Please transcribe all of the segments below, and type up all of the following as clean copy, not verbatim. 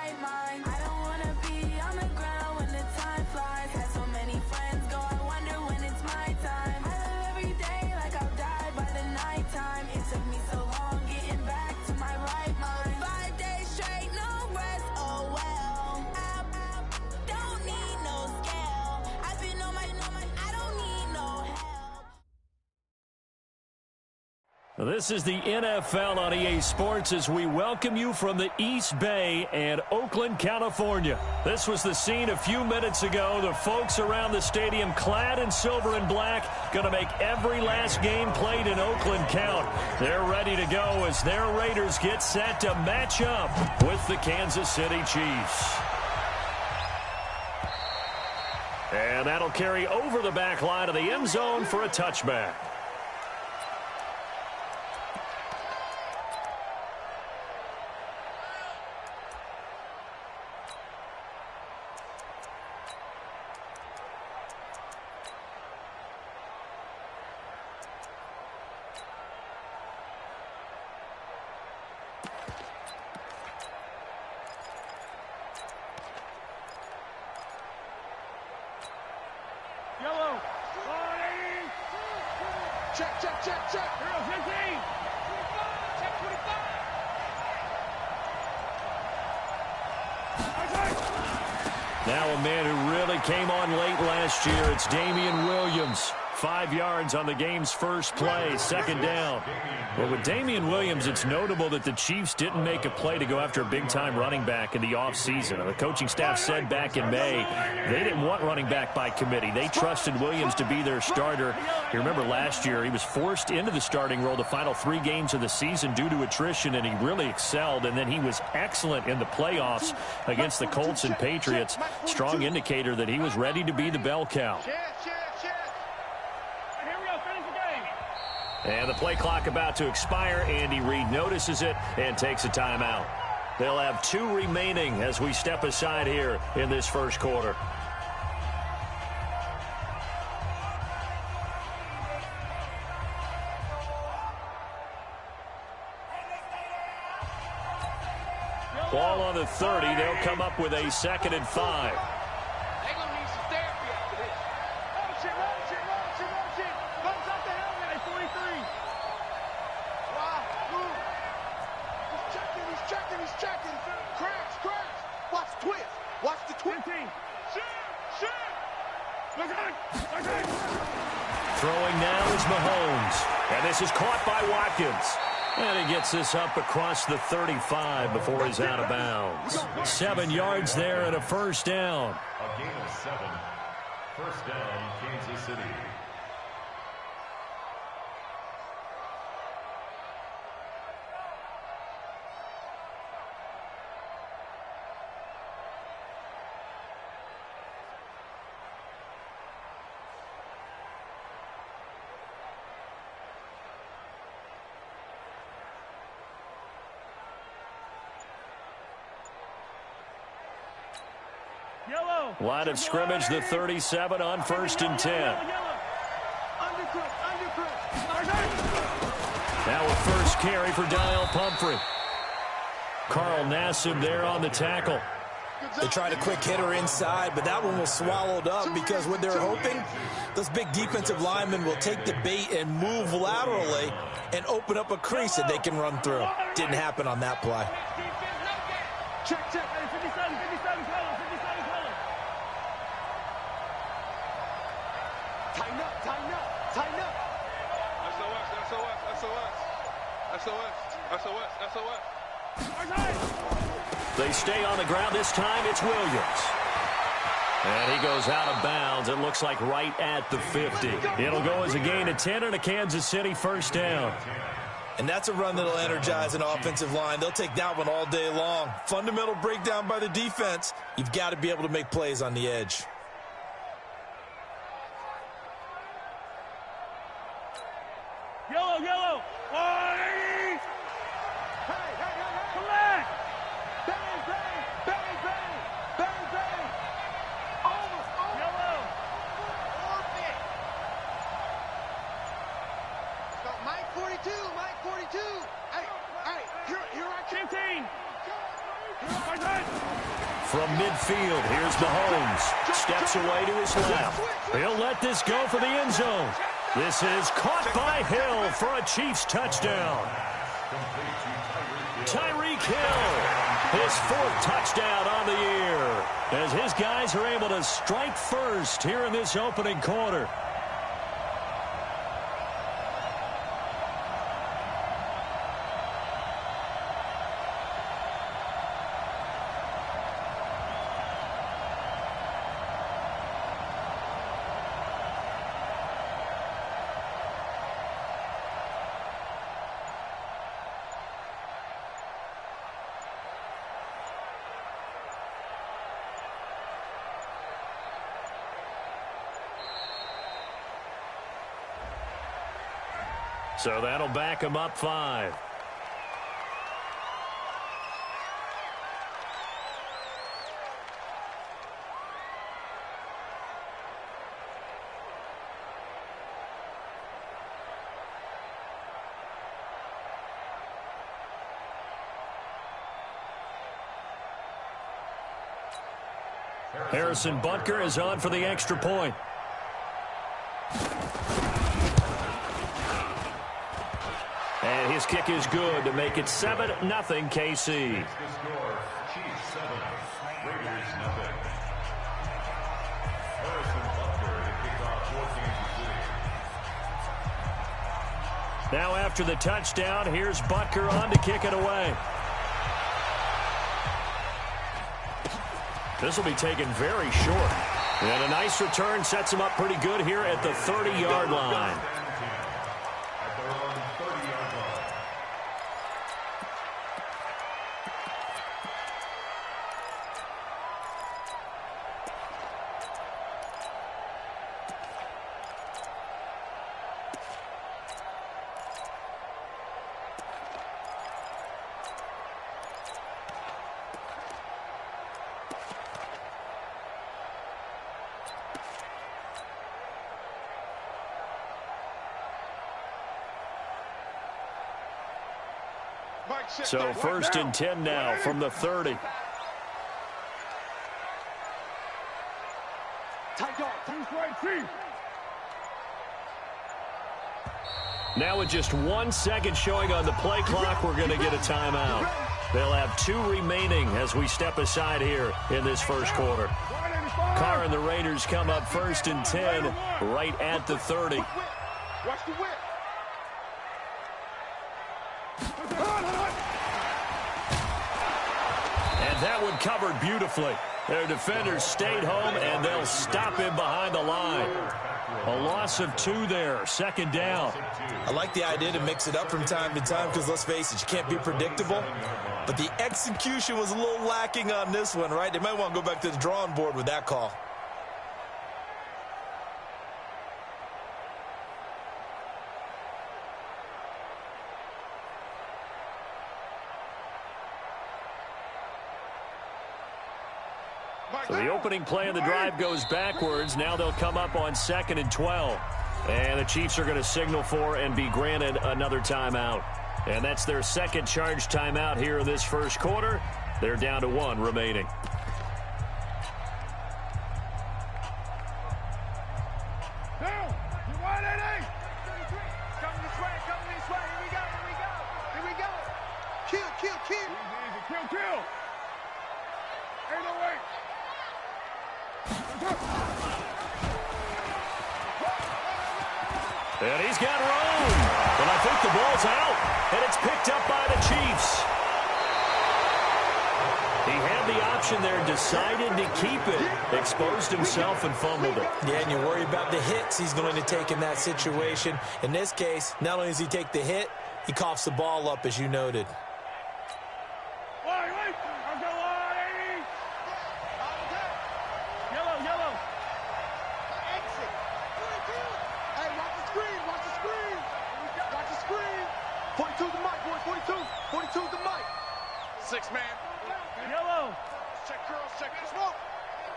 right mind. I don't wanna be on the ground when the time flies. Had so many friends go, I wonder when it's my time. I live every day like I'll die by the nighttime. It took me so long getting back to my right mind. 5 days straight, no rest, oh well. I don't need no scale. I've been on my, I don't need no help. This is the NFL on EA Sports as we welcome you from the East Bay and Oakland, California. This was the scene a few minutes ago. The folks around the stadium clad in silver and black going to make every last game played in Oakland count. They're ready to go as their Raiders get set to match up with the Kansas City Chiefs. And that'll carry over the back line of the end zone for a touchback. Yellow. Check, check, check, check. 15. Check 25. Now a man who really came on late last year. It's Damian Williams. 5 yards on the game's first play, second down. Well, with Damian Williams, it's notable that the Chiefs didn't make a play to go after a big-time running back in the offseason. The coaching staff said back in May they didn't want running back by committee. They trusted Williams to be their starter. You remember last year he was forced into the starting role the final 3 games of the season due to attrition, and he really excelled. And then he was excellent in the playoffs against the Colts and Patriots. Strong indicator that he was ready to be the bell cow. And the play clock about to expire. Andy Reid notices it and takes a timeout. They'll have 2 remaining as we step aside here in this first quarter. Ball on the 30. They'll come up with a 2nd and 5. Throwing now is Mahomes. And this is caught by Watkins. And he gets this up across the 35 before he's out of bounds. 7 yards there and a first down. A gain of 7. First down, Kansas City. Line of scrimmage, the 37 on 1st and 10. Now a first carry for Daniel Pumphrey. Carl Nassib there on the tackle. They tried a quick hitter inside, but that one was swallowed up because what they're hoping, those big defensive linemen will take the bait and move laterally and open up a crease that they can run through. Didn't happen on that play. Check, check. 57, 57, color, 57, color. Tighten up, tighten up, tighten up. SOS. They stay on the ground. This time it's Williams. And he goes out of bounds. It looks like right at the 50. It'll go as a gain of 10 and a Kansas City first down. And that's a run that'll energize an offensive line. They'll take that one all day long. Fundamental breakdown by the defense. You've got to be able to make plays on the edge. Yellow, yellow. Hey! Come back! Bang, bang, bang, bang, bang, bang. Over. Yellow. Orbit. So Mike 42, Mike 42. Hey, here I come. 15. From midfield, here's Mahomes. Steps away to his left. He'll let this go for the end zone. This is caught by Hill for a Chiefs touchdown. Tyreek Hill, his 4th touchdown on the year, as his guys are able to strike first here in this opening quarter. So that'll back him up 5. Harrison Butker is on for the extra point. And his kick is good to make it 7-0 KC. Now after the touchdown, here's Butker on to kick it away. This will be taken very short. And a nice return sets him up pretty good here at the 30-yard line. So 1st and 10 now from the 30. Now with just 1 second showing on the play clock, we're going to get a timeout. They'll have 2 remaining as we step aside here in this first quarter. Carr and the Raiders come up 1st and 10 right at the 30. Watch the whip. And that one covered beautifully. Their defenders stayed home, and they'll stop him behind the line. A loss of 2 there, 2nd down. I like the idea to mix it up from time to time because, let's face it, you can't be predictable. But the execution was a little lacking on this one, right? They might want to go back to the drawing board with that call. So the opening play of the drive goes backwards. Now they'll come up on 2nd and 12. And the Chiefs are going to signal for and be granted another timeout. And that's their 2nd charge timeout here in this first quarter. They're down to 1 remaining. And he's got room. And I think the ball's out. And it's picked up by the Chiefs. He had the option there, decided to keep it, exposed himself and fumbled it. Yeah, and you worry about the hits he's going to take in that situation. In this case, not only does he take the hit, he coughs the ball up, as you noted.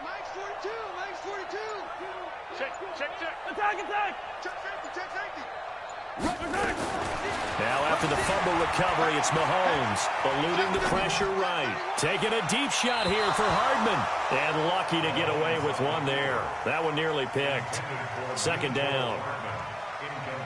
Mike's 42. Mike's 42. Check. Attack. Check safety. Check safety. Check safety. Check safety. 42 Attack, attack. Check safety. Now after the fumble recovery, it's Mahomes eluding the pressure right. Taking a deep shot here for Hardman. And lucky to get away with one there. That one nearly picked. Second down.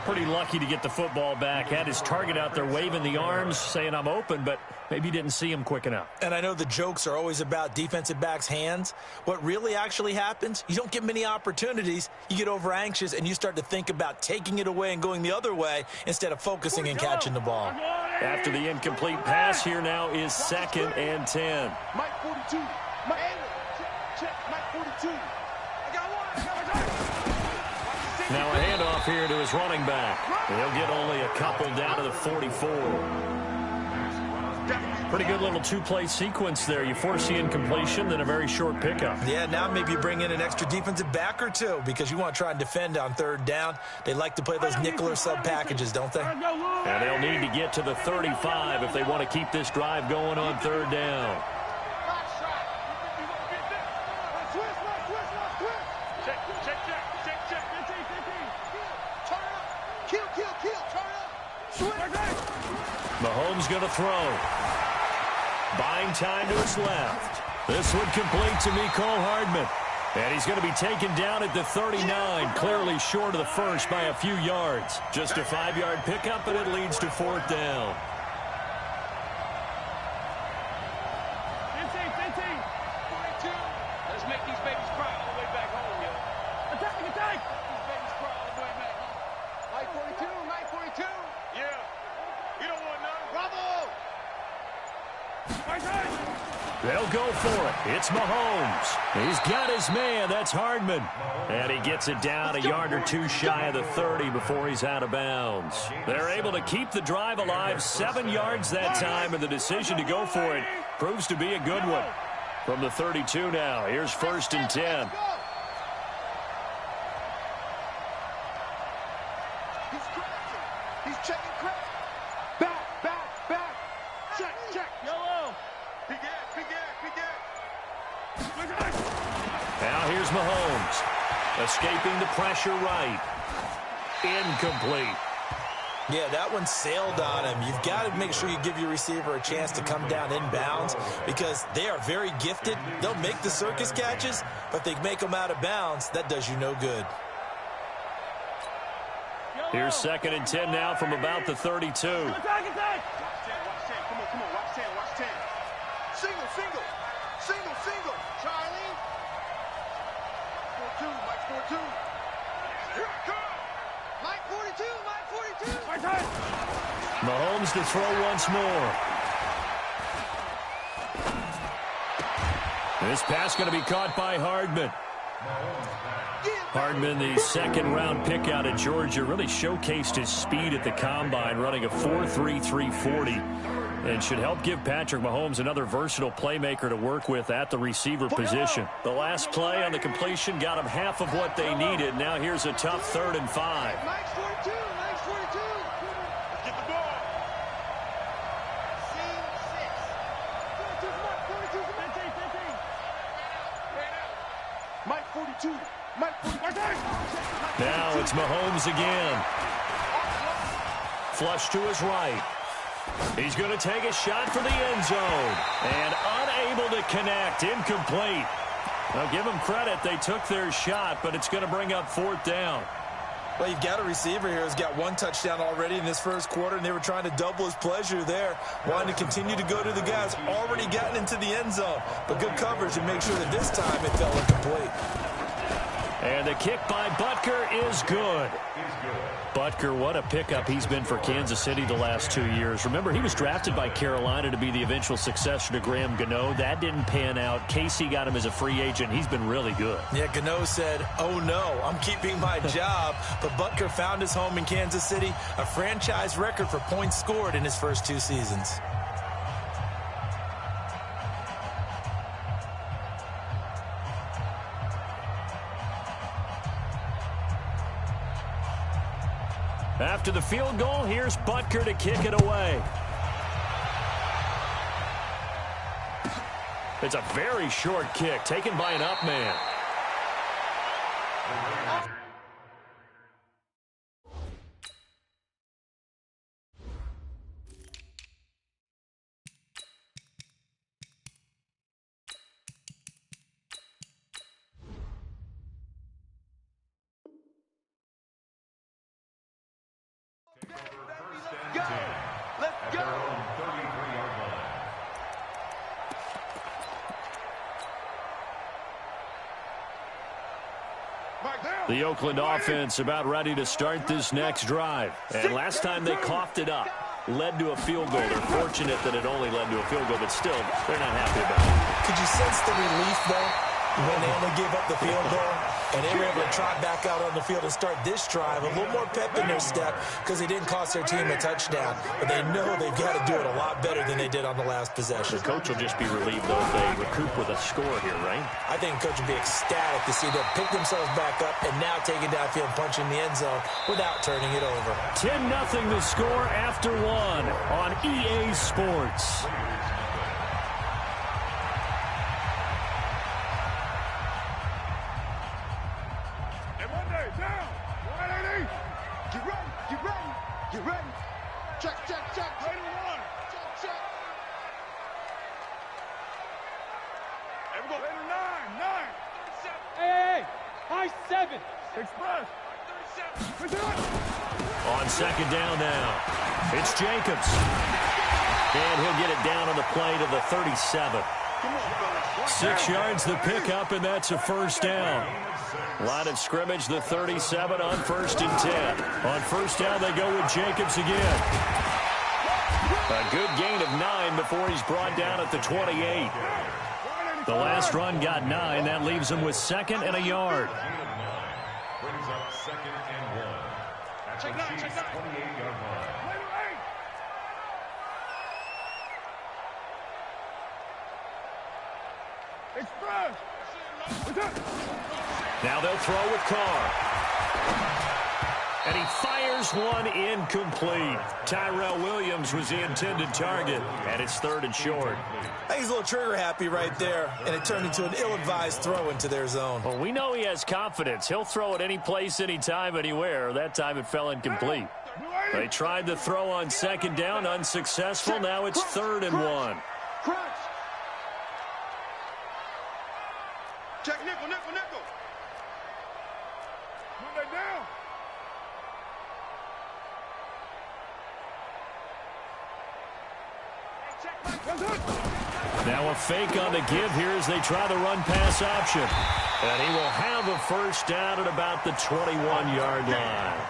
Pretty lucky to get the football back. Had his target out there waving the arms, saying I'm open, but maybe didn't see him quick enough. And I know the jokes are always about defensive backs' hands. What really actually happens, you don't get many opportunities. You get over anxious, and you start to think about taking it away and going the other way instead of focusing and catching the ball. After the incomplete pass, here now is 2nd and 10. Mike 42. Mike, check. Mike 42. I got one. Now a handoff here to his running back. He'll get only a couple down to the 44. Pretty good little two-play sequence there. You force the incompletion, then a very short pickup. Yeah, now maybe you bring in an extra defensive back or two because you want to try and defend on 3rd down. They like to play those nickel or sub packages, don't they? And they'll need to get to the 35 if they want to keep this drive going on 3rd down. Mahomes going to throw. Buying time to his left. This one complete to Mecole Hardman. And he's going to be taken down at the 39, clearly short of the first by a few yards. Just a 5-yard pickup, and it leads to 4th down. 15. 42. Let's make these babies cry all the way back home, yo. Attack! These babies cry all the way back home. Mike 42. Yeah. You don't want none. Bravo! They'll go for it. It's Mahomes. He's got his man. That's Hardman. And he gets it down a yard or two shy of the 30 before he's out of bounds. They're able to keep the drive alive 7 yards that time, and the decision to go for it proves to be a good one. From the 32 now, here's 1st and 10. He's crashing. He's checking crack. Back. Check. Yellow. Big ass. Now here's Mahomes. Escaping the pressure right. Incomplete. Yeah, that one sailed on him. You've got to make sure you give your receiver a chance to come down inbounds because they are very gifted. They'll make the circus catches, but they make them out of bounds. That does you no good. Here's 2nd and 10 now from about the 32. Attack. Watch 10. Come on. Watch 10. Single. Charlie. 4-2. Mike 4-2. Here it comes. Mike 42. Mahomes to throw once more. This pass going to be caught by Hardman. Hardman, the 2nd-round pick out of Georgia, really showcased his speed at the combine, running a 4.3 340, and should help give Patrick Mahomes another versatile playmaker to work with at the receiver position. The last play on the completion got him half of what they needed. Now here's a tough 3rd and 5. Mike's 42. Get the ball. Scene 6. Mike 42. Now it's Mahomes again. Flush to his right. He's going to take a shot for the end zone. And unable to connect. Incomplete. Now give them credit. They took their shot, but it's going to bring up 4th down. Well, you've got a receiver here who's got 1 touchdown already in this first quarter, and they were trying to double his pleasure there, wanting to continue to go to the guys already gotten into the end zone. But good coverage to make sure that this time it fell incomplete. And the kick by Butker is good. Butker, what a pickup he's been for Kansas City the last 2 years. Remember, he was drafted by Carolina to be the eventual successor to Graham Gano. That didn't pan out. Casey got him as a free agent. He's been really good. Yeah, Gano said, oh no, I'm keeping my job. But Butker found his home in Kansas City, a franchise record for points scored in his first 2 seasons. After the field goal, here's Butker to kick it away. It's a very short kick taken by an up man. The Oakland offense about ready to start this next drive. And last time they coughed it up, led to a field goal. They're fortunate that it only led to a field goal, but still, they're not happy about it. Could you sense the relief, though, when they only gave up the field goal and they were able to trot back out on the field and start this drive? A little more pep in their step because they didn't cost their team a touchdown. But they know they've got to do it a lot better than they did on the last possession. The coach will just be relieved, though, if they recoup with a score here, right? I think the coach will be ecstatic to see them pick themselves back up and now take it downfield, punching the end zone without turning it over. 10-0 the score after one on EA Sports. Get ready. Check. Ready to run. Check. There we go. Ready to 9. Hey. High 7. Express. On second down now, it's Jacobs. And he'll get it down on the play to the 37. 6 yards the pickup, and that's a first down. Line of scrimmage, the 37 on 1st and 10. On first down, they go with Jacobs again. A good gain of 9 before he's brought down at the 28. The last run got 9. That leaves him with 2nd and a yard. Brings up 2nd and 1. At the Chiefs' 28-yard line. Express. Now they'll throw with Carr. And he fires one incomplete. Tyrell Williams was the intended target, and it's 3rd and short. I think he's a little trigger happy right there, and it turned into an ill-advised throw into their zone. Well, we know he has confidence. He'll throw it any place, anytime, anywhere. That time it fell incomplete. They tried the throw on 2nd down, unsuccessful. Now it's 3rd and 1. Check nickel. Move that down. Now a fake on the give here as they try the run-pass option. And he will have a first down at about the 21-yard line.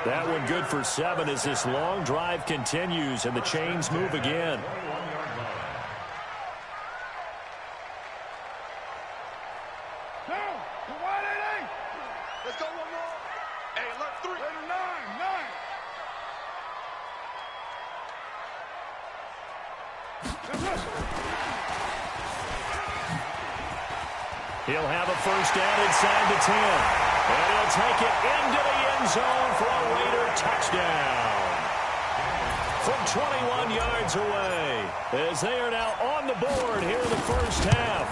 That one good for 7 as this long drive continues and the chains move again. Let's go one more. Hey, alert 3. Ready 9. He'll have a first down inside the 10. And he'll take it into the end zone for a Raider touchdown. From 21 yards away, as they are now on the board here in the first half.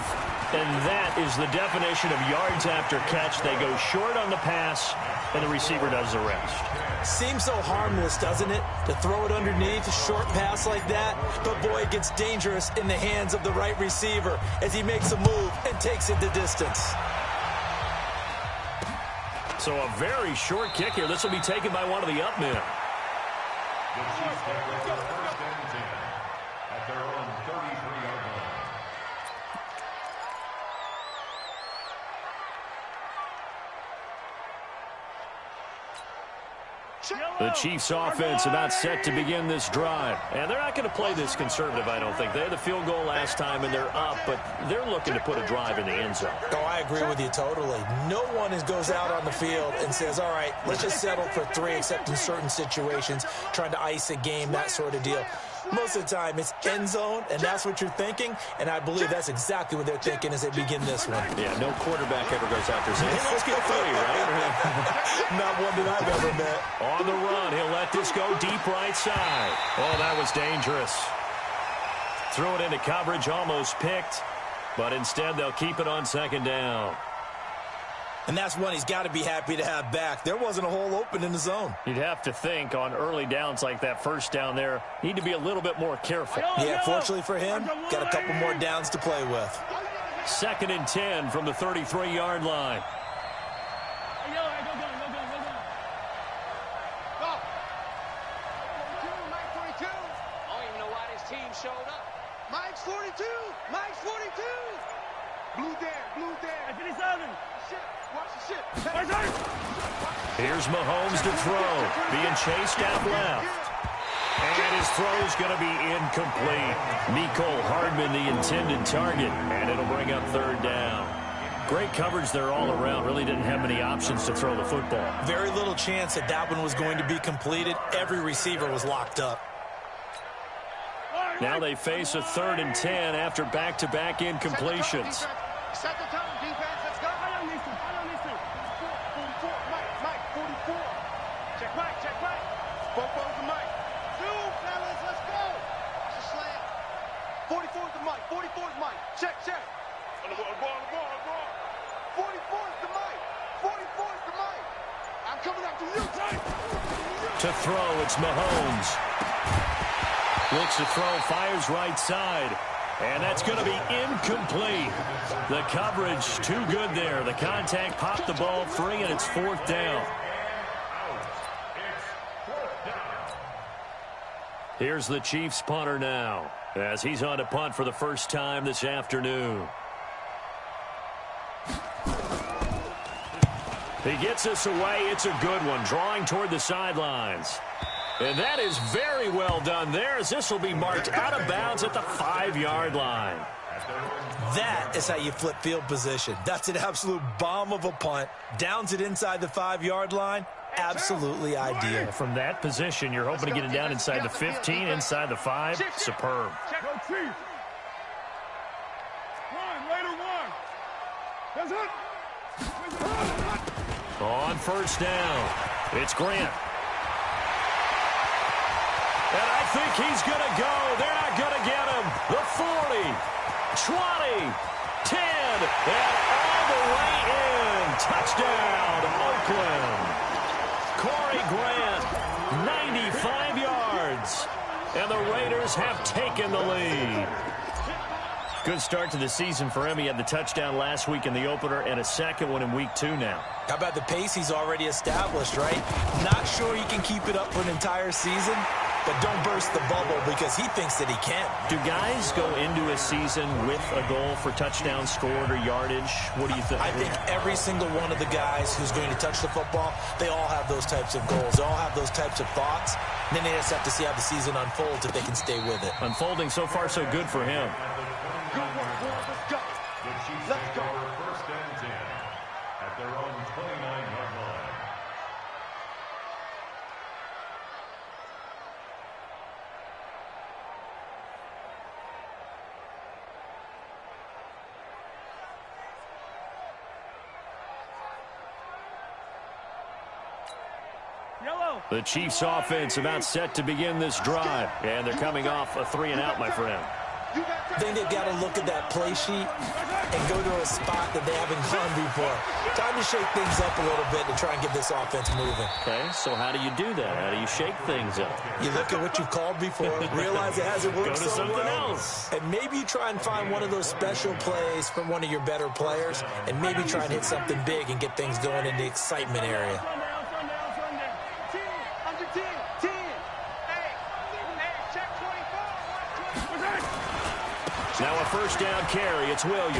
And that is the definition of yards after catch. They go short on the pass, and the receiver does the rest. Seems so harmless, doesn't it, to throw it underneath, a short pass like that? But, boy, it gets dangerous in the hands of the right receiver as he makes a move and takes it the distance. So a very short kick here. This will be taken by one of the up men. The Chiefs take over 1st and 10 at their own 33-yard line. The Chiefs offense about set to begin this drive. And they're not going to play this conservative, I don't think. They had the field goal last time, and they're up, but they're looking to put a drive in the end zone. Oh, I agree with you totally. No one goes out on the field and says, all right, let's just settle for 3, except in certain situations, trying to ice a game, that sort of deal. Most of the time, it's end zone, and that's what you're thinking, and I believe that's exactly what they're thinking as they begin this one. Yeah, no quarterback ever goes out there saying, hey, let's get 3, right? Not one that I've ever met. On the run, he'll let this go deep right side. Oh, that was dangerous. Threw it into coverage, almost picked, but instead they'll keep it on 2nd down. And that's one he's got to be happy to have back. There wasn't a hole open in the zone. You'd have to think on early downs like that first down there, need to be a little bit more careful. Yeah, fortunately for him, got a couple more downs to play with. 2nd and 10 from the 33-yard line. Go. Mike 42. I don't even know why this team showed up. Mike's 42. Blue there. 57. Here's Mahomes to throw. Being chased out left. And his throw's going to be incomplete. Mecole Hardman, the intended target. And it'll bring up third down. Great coverage there all around. Really didn't have many options to throw the football. Very little chance that that one was going to be completed. Every receiver was locked up. Now they face a 3rd and 10 after back-to-back incompletions. Set the tone, defense. Let's go. I don't listen. 44. Mike, 44. Check Mike. Both the Mike. Two, fellas, let's go. It's a slam. 44 to Mike. 44 to Mike. Check. On the ball. 44 to Mike. 44 to Mike. I'm coming after you, Mike. To throw, it's Mahomes. Looks to throw, fires right side. And that's going to be incomplete. The coverage too good there. The contact popped the ball free, and it's 4th down. Here's the Chiefs punter now, as he's on to punt for the first time this afternoon. He gets us away. It's a good one, drawing toward the sidelines. And that is very well done there, as this will be marked out of bounds at the 5-yard line. That is how you flip field position. That's an absolute bomb of a punt. Downs it inside the 5-yard line. Absolutely ideal. From that position, you're hoping to get it down inside the 15, inside the 5. Superb. Go Chiefs. One. That's it. On first down, it's Grant. And I think he's going to go. They're not going to get him. The 40, 20, 10, and all the way in. Touchdown, Oakland. Corey Grant, 95 yards. And the Raiders have taken the lead. Good start to the season for him. He had the touchdown last week in the opener and a second one in week 2 now. How about the pace he's already established, right? Not sure he can keep it up for an entire season, but don't burst the bubble because he thinks that he can. Do guys go into a season with a goal for touchdowns scored or yardage? What do you think? I think every single one of the guys who's going to touch the football, they all have those types of goals. They all have those types of thoughts. And then they just have to see how the season unfolds if they can stay with it. Unfolding so far so good for him. Let's go. First and 10 at their own 29-yard line. Yellow. The Chiefs offense about set to begin this drive. And they're coming off a 3-and-out, my friend. I think they've got to look at that play sheet and go to a spot that they haven't gone before. Time to shake things up a little bit to try and get this offense moving. Okay, so how do you do that? How do you shake things up? You look at what you've called before, realize it hasn't worked Go to so something well, else. and maybe you try and find one of those special plays from one of your better players, and maybe try and hit something big and get things going in the excitement area. Now a first down carry. It's Williams.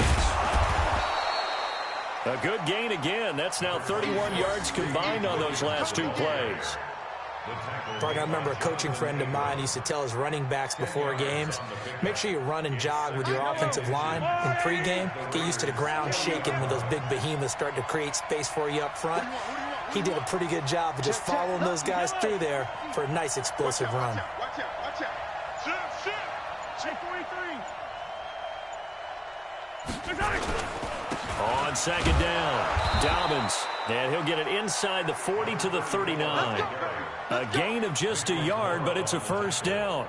A good gain again. That's now 31 yards combined on those last 2 plays. I remember a coaching friend of mine used to tell his running backs before games, make sure you run and jog with your offensive line in pregame. Get used to the ground shaking when those big behemoths start to create space for you up front. He did a pretty good job of just following those guys through there for a nice explosive run. Watch out. Check 43. On second down, Dobbins. And he'll get it inside the 40 to the 39. A gain of just a yard, but it's a first down.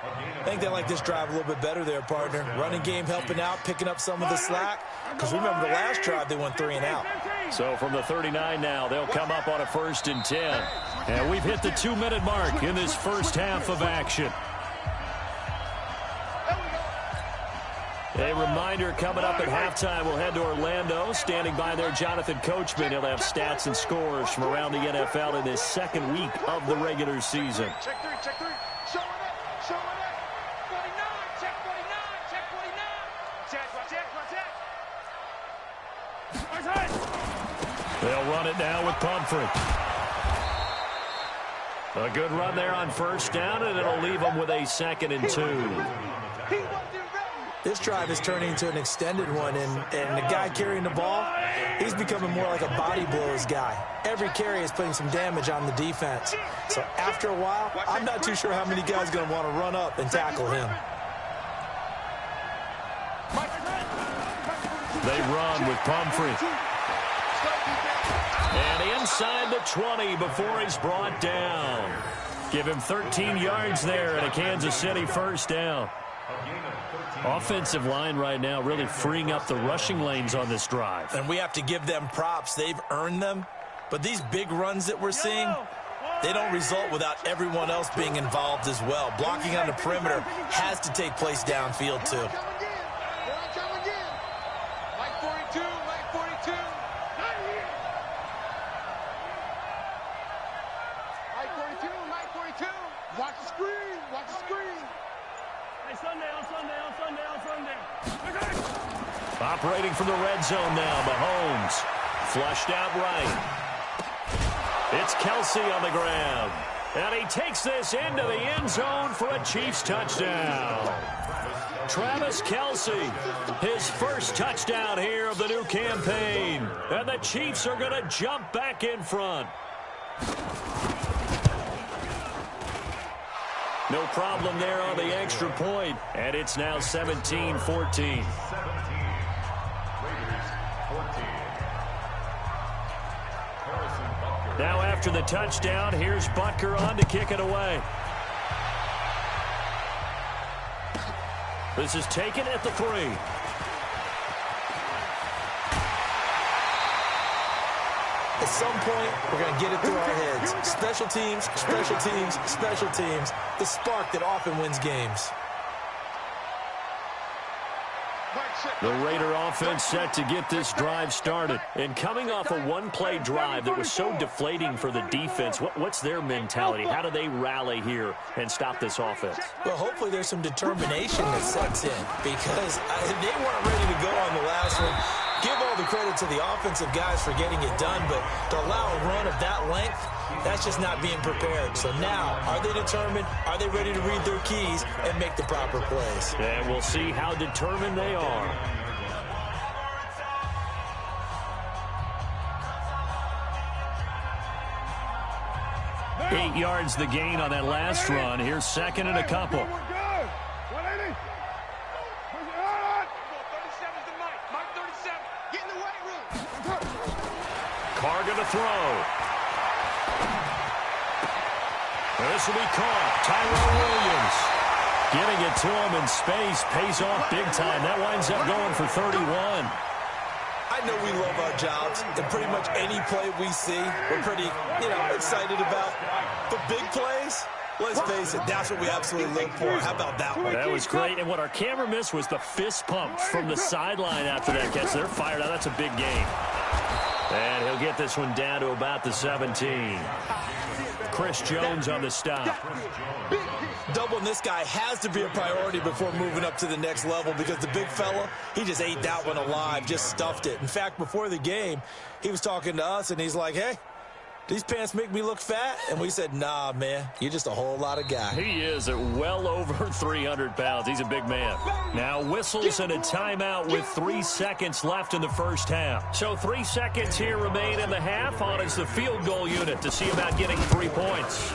I think they like this drive a little bit better there, partner. Running game helping out, picking up some of the slack. Because remember, the last drive, they went 3-and-out. So from the 39 now, they'll come up on a first and 10. And we've hit the 2-minute mark in this first half of action. A reminder, coming up at halftime, we'll head to Orlando. Standing by there, Jonathan Coachman. He'll have stats and scores from around the NFL in his second week of the regular season. Check 3. Show it. 49. Check 49. Check 49. Check. They'll run it now with Pumphrey. A good run there on first down, and it'll leave them with a 2nd and 2. This drive is turning into an extended one, and the guy carrying the ball, he's becoming more like a body blows guy. Every carry is putting some damage on the defense. So after a while, I'm not too sure how many guys are going to want to run up and tackle him. They run with Pumphrey. And inside the 20 before he's brought down. Give him 13 yards there and a Kansas City first down. Offensive line right now really freeing up the rushing lanes on this drive. And we have to give them props. They've earned them. But these big runs that we're seeing, they don't result without everyone else being involved as well. Blocking on the perimeter has to take place downfield too. Watch the screen. Watch the screen. Hey, Sunday. Operating from the red zone now, Mahomes. Flushed out right. It's Kelsey on the ground. And he takes this into the end zone for a Chiefs touchdown. Travis Kelsey, his first touchdown here of the new campaign. And the Chiefs are going to jump back in front. No problem there on the extra point. And it's now 17-14. Now after the touchdown, here's Butker on to kick it away. This is taken at the 3. At some point, we're going to get it through our heads. Special teams, special teams, special teams. The spark that often wins games. The Raider offense set to get this drive started. And coming off a one-play drive that was so deflating for the defense, what's their mentality? How do they rally here and stop this offense? Well, hopefully there's some determination that sets in because they weren't ready to go on the last one. Give all the credit to the offensive guys for getting it done, but to allow a run of that length, that's just not being prepared. So now, are they determined? Are they ready to read their keys and make the proper plays? And we'll see how determined they are. Eight yards the gain on that last run. Here's second and a couple. Carr going to throw. This will be caught. Tyrell Williams getting it to him in space. Pays off big time. That winds up going for 31. I know we love our jobs, and pretty much any play we see, we're pretty, excited about. The big plays, let's face it, that's what we absolutely live for. How about that one? That was great, and what our camera missed was the fist pump from the sideline after that catch. They're fired out. That's a big gain. And he'll get this one down to about the 17. Chris Jones on the stop. Doubling this guy has to be a priority before moving up to the next level because the big fella, he just ate that one alive, just stuffed it. In fact, before the game, he was talking to us, and he's like, hey, these pants make me look fat? And we said, nah, man, you're just a whole lot of guy. He is at well over 300 pounds. He's a big man. Now whistles and a timeout with 3 seconds left in the first half. So 3 seconds here remain in the half. On is the field goal unit to see about getting 3 points.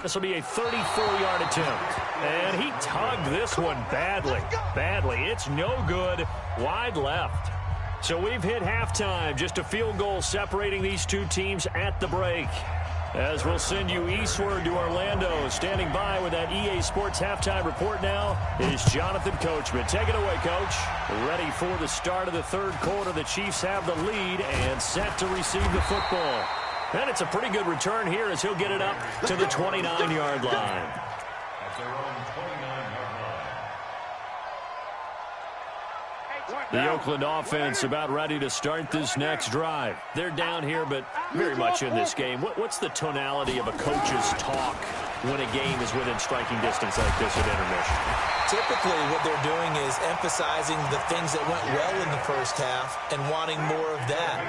This will be a 34-yard attempt. And he tugged this one badly. It's no good. Wide left. So we've hit halftime. Just a field goal separating these two teams at the break. As we'll send you eastward to Orlando. Standing by with that EA Sports halftime report now is Jonathan Coachman. Take it away, Coach. Ready for the start of the third quarter. The Chiefs have the lead and set to receive the football. And it's a pretty good return here as he'll get it up to the 29-yard line. The Oakland offense about ready to start this next drive. They're down here, but very much in this game. What's the tonality of a coach's talk when a game is within striking distance like this at intermission? Typically, what they're doing is emphasizing the things that went well in the first half and wanting more of that.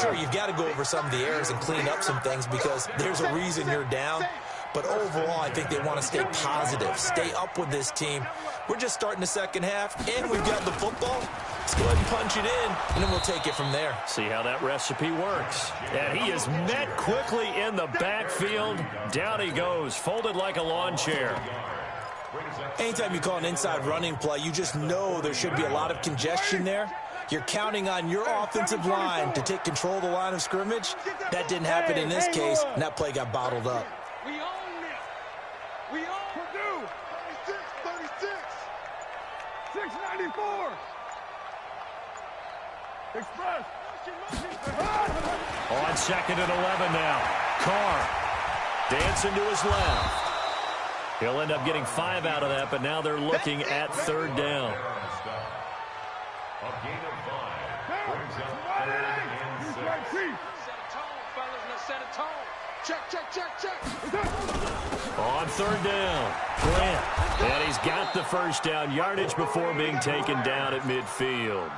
Sure, you've got to go over some of the errors and clean up some things because there's a reason you're down. But overall, I think they want to stay positive, stay up with this team. We're just starting the second half, and we've got the football. Let's go ahead and punch it in, and then we'll take it from there. See how that recipe works. And he is met quickly in the backfield. Down he goes, folded like a lawn chair. Anytime you call an inside running play, you just know there should be a lot of congestion there. You're counting on your offensive line to take control of the line of scrimmage. That didn't happen in this case, and that play got bottled up. We own it. We own Purdue. 36, 694. Express. On 2nd and 11 now. Carr dancing to his left. He'll end up getting 5 out of that, but now they're looking at 3rd down. A gain of 5 brings up 3rd and 6. Set a tone, fellas. Let's set a tone. Check. On 3rd down, Grant. And he's got the first down yardage before being taken down at midfield.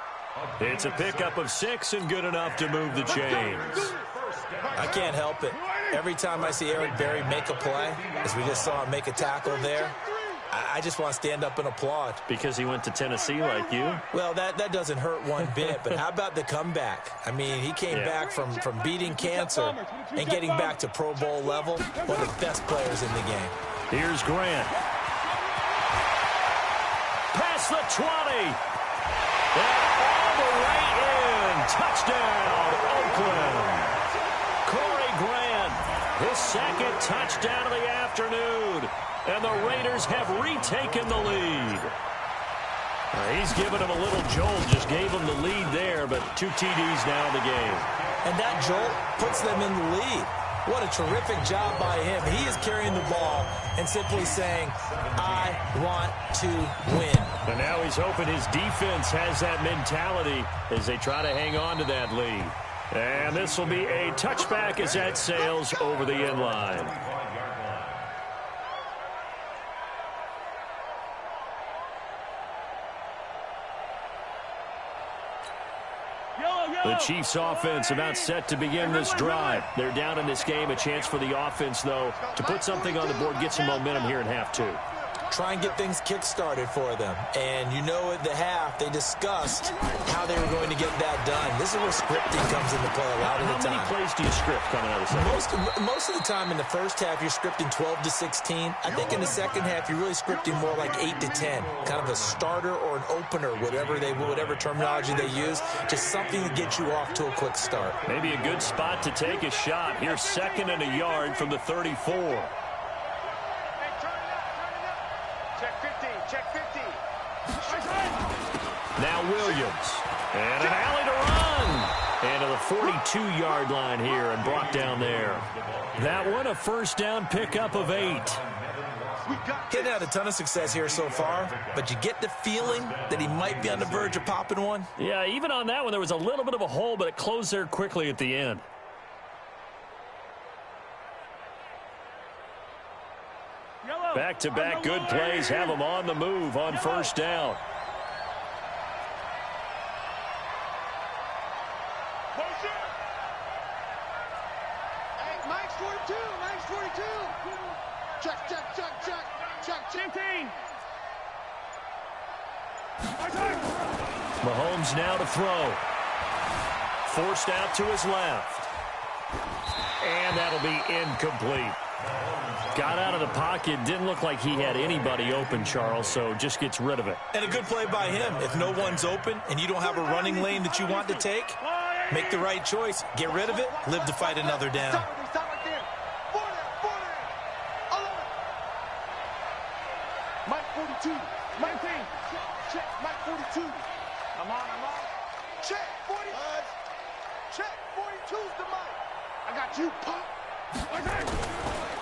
It's a pickup of 6 and good enough to move the chains. I can't help it. Every time I see Eric Berry make a play, as we just saw him make a tackle there, I just want to stand up and applaud. Because he went to Tennessee like you? Well, that doesn't hurt one bit, but how about the comeback? I mean, he came back from beating cancer and getting back to Pro Bowl level, one of the best players in the game. Here's Grant. Past the 20. And all the way in. Touchdown, Oakland. Corey Grant, his 2nd touchdown of the afternoon. And the Raiders have retaken the lead. He's given him a little jolt, just gave him the lead there, but 2 TDs now in the game. And that jolt puts them in the lead. What a terrific job by him. He is carrying the ball and simply saying, I want to win. And now he's hoping his defense has that mentality as they try to hang on to that lead. And this will be a touchback as that sails over the end line. The Chiefs offense about set to begin this drive. They're down in this game. A chance for the offense, though, to put something on the board, get some momentum here in half 2. Try and get things kick-started for them. And you know at the half, they discussed how they were going to get that done. This is where scripting comes into play a lot of the time. How many plays do you script coming out of the second? Most of the time in the first half, you're scripting 12 to 16. I think in the second half, you're really scripting more like 8 to 10. Kind of a starter or an opener, whatever terminology they use. Just something to get you off to a quick start. Maybe a good spot to take a shot. Here's 2nd and a yard from the 34. Check 50. Now Williams. And an alley to run. And to the 42-yard line here and brought down there. That one a first down pickup of 8. He's had a ton of success here so far, but you get the feeling that he might be on the verge of popping one. Yeah, even on that one, there was a little bit of a hole, but it closed there quickly at the end. Back-to-back good plays have them on the move on first down. Hey, Mike's 42. Check. 15. Mahomes now to throw. Forced out to his left. And that'll be incomplete. Got out of the pocket. Didn't look like he had anybody open, Charles, so just gets rid of it. And a good play by him. If no one's open and you don't have a running lane that you want to take, make the right choice. Get rid of it. Live to fight another down. Stop right there. 40. Mike 42. 19. Check. Mike 42. I'm on. Check. 40. Check. 42's the Mike. I got you, Pop.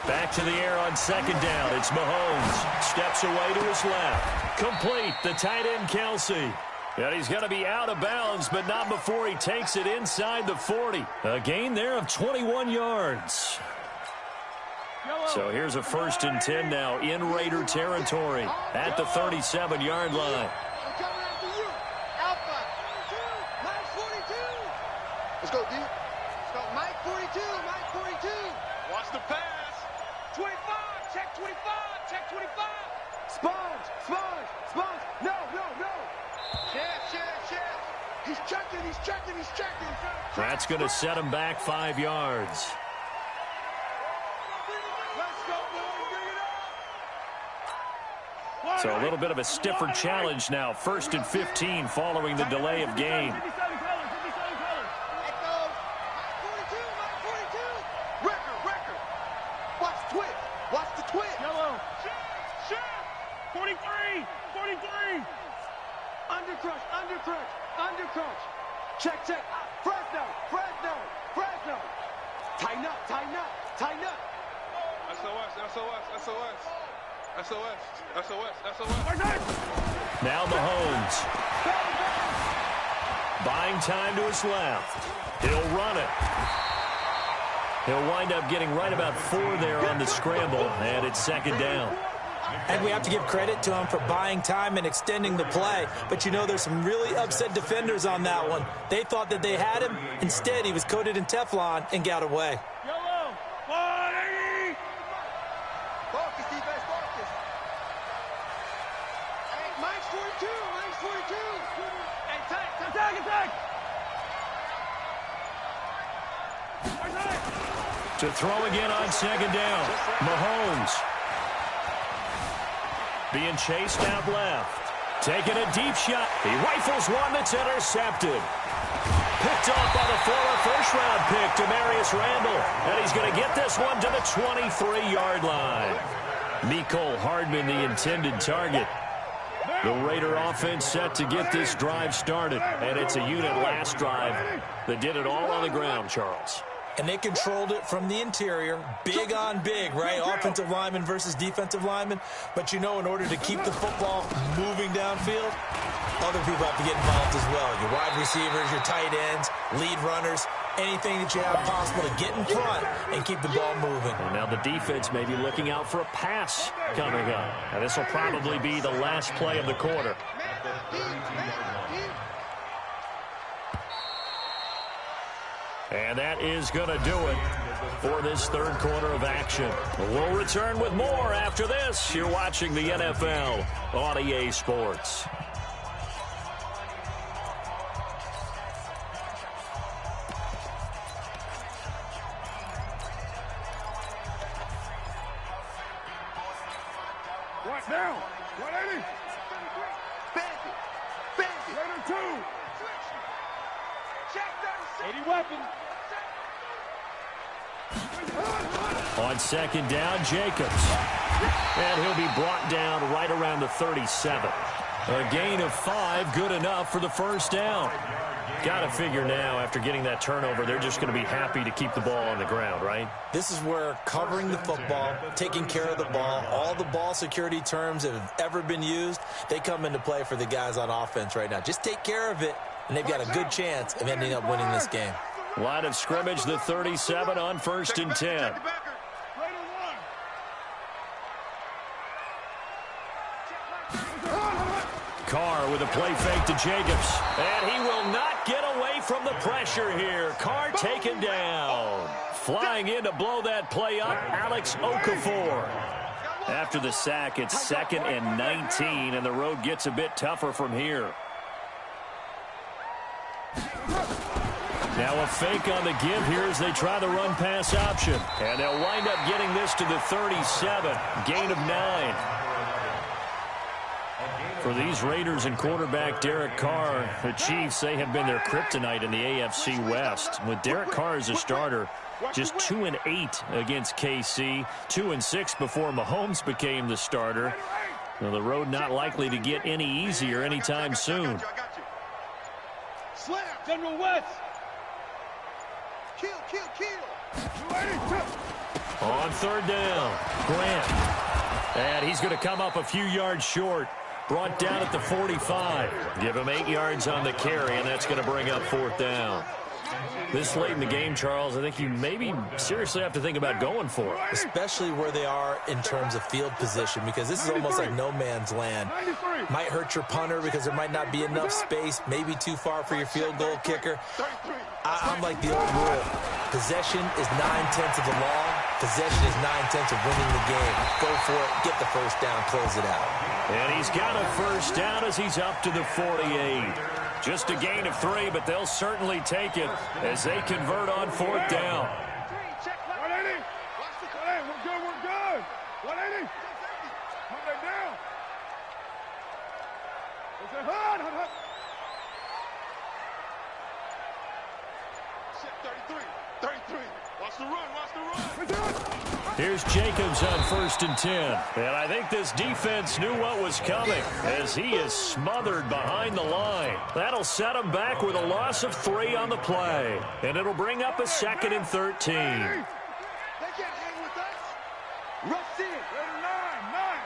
Back to the air on second down. It's Mahomes. Steps away to his left. Complete. The tight end, Kelsey. And he's going to be out of bounds, but not before he takes it inside the 40. A gain there of 21 yards. So here's a 1st and 10 now in Raider territory at the 37-yard line. Let's go, D. Let's go, Mike 42, Mike 42. Watch the pass. 25, check 25, check 25. Sponge, sponge, sponge. No, no, no. Chef. He's checking, he's checking, he's checking. That's going to set him back 5 yards. Let's go, boy, bring it up. So a little bit of a stiffer challenge now. 1st and 15 following the delay of game. Undercrunch. Check. Fresno. Tighten up. SOS. Now Mahomes. Buying time to his left. He'll run it. He'll wind up getting right about 4 there on the scramble, and it's 2nd down. And we have to give credit to him for buying time and extending the play. But, you know, there's some really upset defenders on that one. They thought that they had him. Instead, he was coated in Teflon and got away. Yellow, 180. Focus, defense, focus. Hey, Mike's 42. Hey, attack. To throw again on 2nd down. Mahomes. Being chased out left. Taking a deep shot. He rifles one that's intercepted. Picked off by the former first-round pick, Demarius Randall. And he's going to get this one to the 23-yard line. Mecole Hardman, the intended target. The Raider offense set to get this drive started. And it's a unit last drive that did it all on the ground, Charles. And they controlled it from the interior, big on big, right? Offensive lineman versus defensive lineman. But, you know, in order to keep the football moving downfield, other people have to get involved as well. Your wide receivers, your tight ends, lead runners, anything that you have possible to get in front and keep the ball moving. And now the defense may be looking out for a pass coming up. And this will probably be the last play of the quarter. And that is going to do it for this 3rd quarter of action. We'll return with more after this. You're watching the NFL on EA Sports. What now? 180. Raider 2. 80 weapons. On 2nd down, Jacobs. And he'll be brought down right around the 37. A gain of 5, good enough for the 1st down. Got to figure now, after getting that turnover, they're just going to be happy to keep the ball on the ground, right? This is where covering the football, taking care of the ball, all the ball security terms that have ever been used, they come into play for the guys on offense right now. Just take care of it, and they've got a good chance of ending up winning this game. Line of scrimmage, the 37 on 1st and 10. Carr with a play fake to Jacobs. And he will not get away from the pressure here. Carr taken down. Flying in to blow that play up, Alex Okafor. After the sack, it's 2nd and 19, and the road gets a bit tougher from here. Now a fake on the give here as they try the run-pass option. And they'll wind up getting this to the 37. Gain of 9. For these Raiders and quarterback Derek Carr, the Chiefs, they have been their kryptonite in the AFC West. With Derek Carr as a starter, just 2-8 against KC, 2-6 before Mahomes became the starter. Now, the road not likely to get any easier anytime soon. General West. Kill. On 3rd down, Grant. And he's going to come up a few yards short. Brought down at the 45. Give him 8 yards on the carry, and that's going to bring up 4th down. This late in the game, Charles, I think you maybe seriously have to think about going for it. Especially where they are in terms of field position, because this is almost like no man's land. Might hurt your punter because there might not be enough space, maybe too far for your field goal kicker. I'm like the old rule. Possession is 9/10 of the law. Possession is 9/10 of winning the game. Go for it, get the first down, close it out. And he's got a first down as he's up to the 48. Just a gain of 3, but they'll certainly take it as they convert on 4th down. 180. Hey, we're good, we're good. 180. Come back down. Hot. 33. Watch the run. Here's Jacobs on 1st and 10. And I think this defense knew what was coming as he is smothered behind the line. That'll set him back with a loss of 3 on the play. And it'll bring up a 2nd and 13. They can't hang with us. Rush in. 9.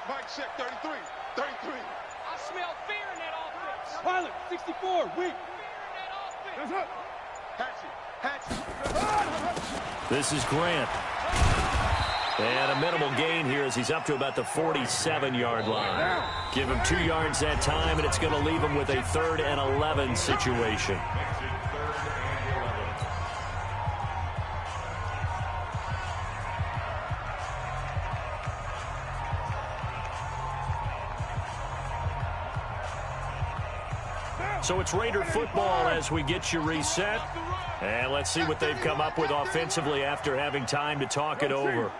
Mike check 33. I smell fear in that offense. Pilot, 64, weak. Fear in that offense. That's up. Hatchet. This is Grant. And a minimal gain here as he's up to about the 47-yard line. Give him 2 yards that time, and it's going to leave him with a 3rd and 11 situation. So it's Raider football as we get you reset. And let's see what they've come up with offensively after having time to talk it over.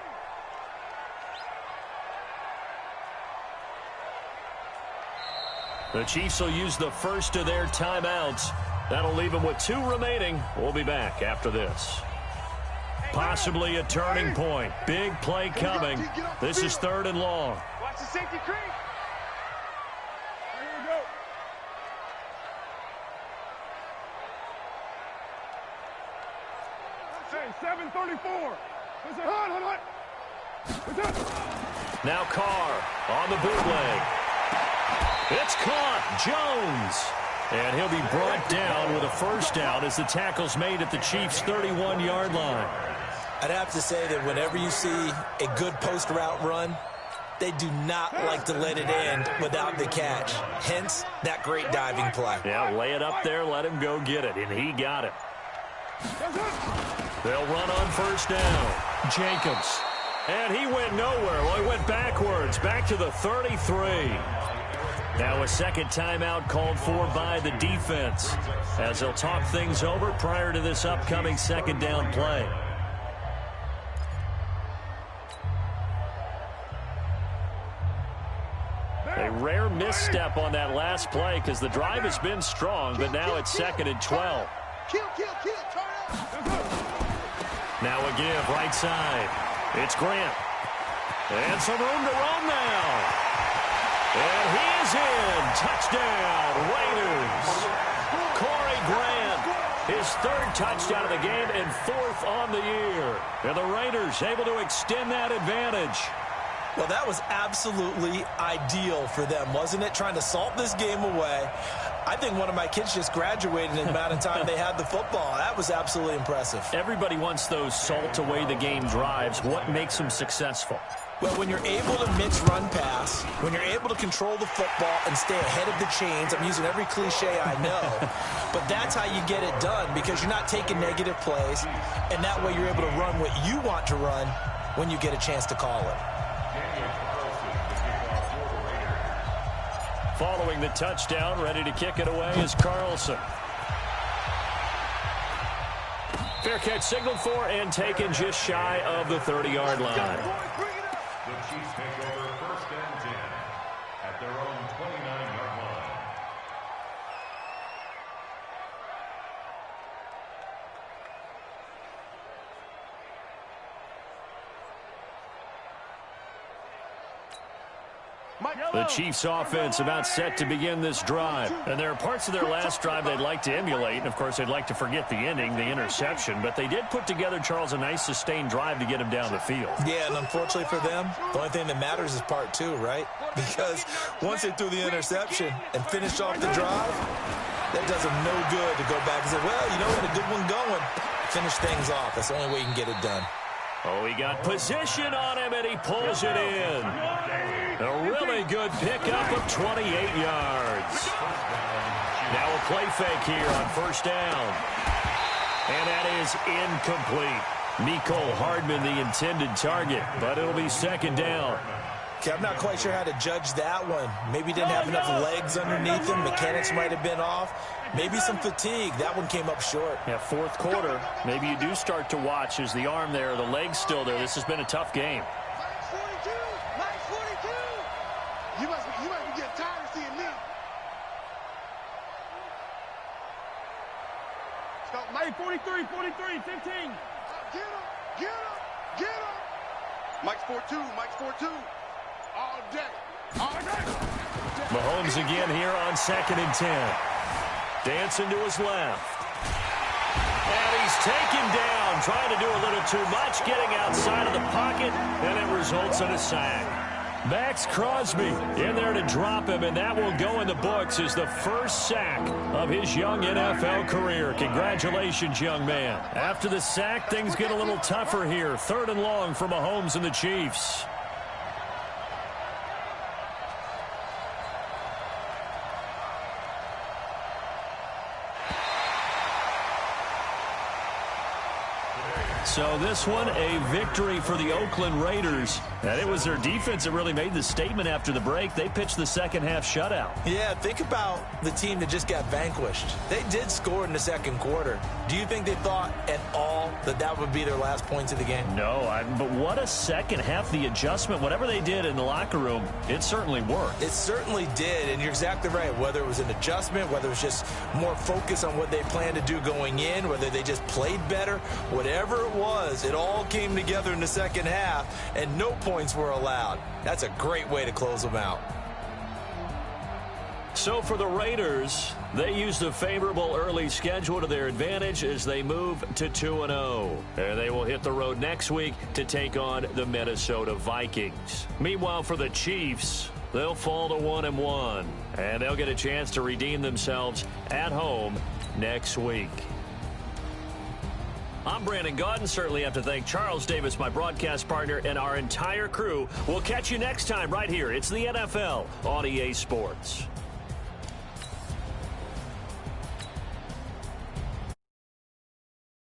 The Chiefs will use the first of their timeouts. That'll leave them with 2 remaining. We'll be back after this. Possibly a turning point. Big play coming. This is 3rd and long. Watch the safety creep. Here we go. Hey, 7:34. That's hot. What's up? Now Carr on the bootleg. It's caught. Jones. And he'll be brought down with a first down as the tackle's made at the Chiefs' 31-yard line. I'd have to say that whenever you see a good post route run, they do not like to let it end without the catch. Hence, that great diving play. Yeah, lay it up there, let him go get it, and he got it. They'll run on first down. Jacobs. And he went nowhere. Well, he went backwards, back to the 33. Now a second timeout called for by the defense as they'll talk things over prior to this upcoming 2nd down play. A rare misstep on that last play because the drive has been strong, but now it's 2nd and 12. Kill. Turn up. Now a give right side. It's Grant. And some room to run now. And he is in. Touchdown, Raiders. Corey Grant, his 3rd touchdown of the game and 4th on the year. And the Raiders able to extend that advantage. Well, that was absolutely ideal for them, wasn't it? Trying to salt this game away. I think one of my kids just graduated in the amount of time they had the football. That was absolutely impressive. Everybody wants those salt away the game drives. What makes them successful? Well, when you're able to mix run pass, when you're able to control the football and stay ahead of the chains, I'm using every cliche I know, but that's how you get it done because you're not taking negative plays, and that way you're able to run what you want to run when you get a chance to call it. Following the touchdown, ready to kick it away is Carlson. Fair catch signaled for and taken just shy of the 30-yard line. The Chiefs take over 1st and 10 at their own 29-yard line. The Chiefs offense about set to begin this drive. And there are parts of their last drive they'd like to emulate. And, of course, they'd like to forget the ending, the interception. But they did put together, Charles, a nice sustained drive to get him down the field. Yeah, and unfortunately for them, the only thing that matters is part two, right? Because once they threw the interception and finished off the drive, that does them no good to go back and say, well, you know what, a good one going. Finish things off. That's the only way you can get it done. Oh, he got position on him, and he pulls it in. A really good pickup of 28 yards. Now a play fake here on first down. And that is incomplete. Mecole Hardman, the intended target, but it'll be second down. Okay, I'm not quite sure how to judge that one. Maybe didn't have enough legs underneath him. Mechanics might have been off. Maybe some fatigue. That one came up short. Yeah, fourth quarter. Maybe you do start to watch as the arm there, the leg's still there. This has been a tough game. Mike 42. You must be getting tired of seeing me. Stop, Mike 43, 15. Get him. Mike's 4-2. All day. Mahomes again here on 2nd and 10. Dancing to his left. And he's taken down, trying to do a little too much, getting outside of the pocket, and it results in a sack. Max Crosby in there to drop him, and that will go in the books as the first sack of his young NFL career. Congratulations, young man. After the sack, things get a little tougher here. 3rd and long for Mahomes and the Chiefs. So this one, a victory for the Oakland Raiders. And it was their defense that really made the statement after the break. They pitched the second half shutout. Yeah, think about the team that just got vanquished. They did score in the second quarter. Do you think they thought at all that that would be their last points of the game? No, but what a second half. The adjustment, whatever they did in the locker room, it certainly worked. It certainly did, and you're exactly right. Whether it was an adjustment, whether it was just more focus on what they planned to do going in, whether they just played better, whatever it was, it all came together in the second half, and no points were allowed. That's a great way to close them out. So for the Raiders, they used a favorable early schedule to their advantage as they move to 2-0. And they will hit the road next week to take on the Minnesota Vikings. Meanwhile, for the Chiefs, they'll fall to 1-1. And they'll get a chance to redeem themselves at home next week. I'm Brandon Gaudin. Certainly have to thank Charles Davis, my broadcast partner, and our entire crew. We'll catch you next time right here. It's the NFL on EA Sports.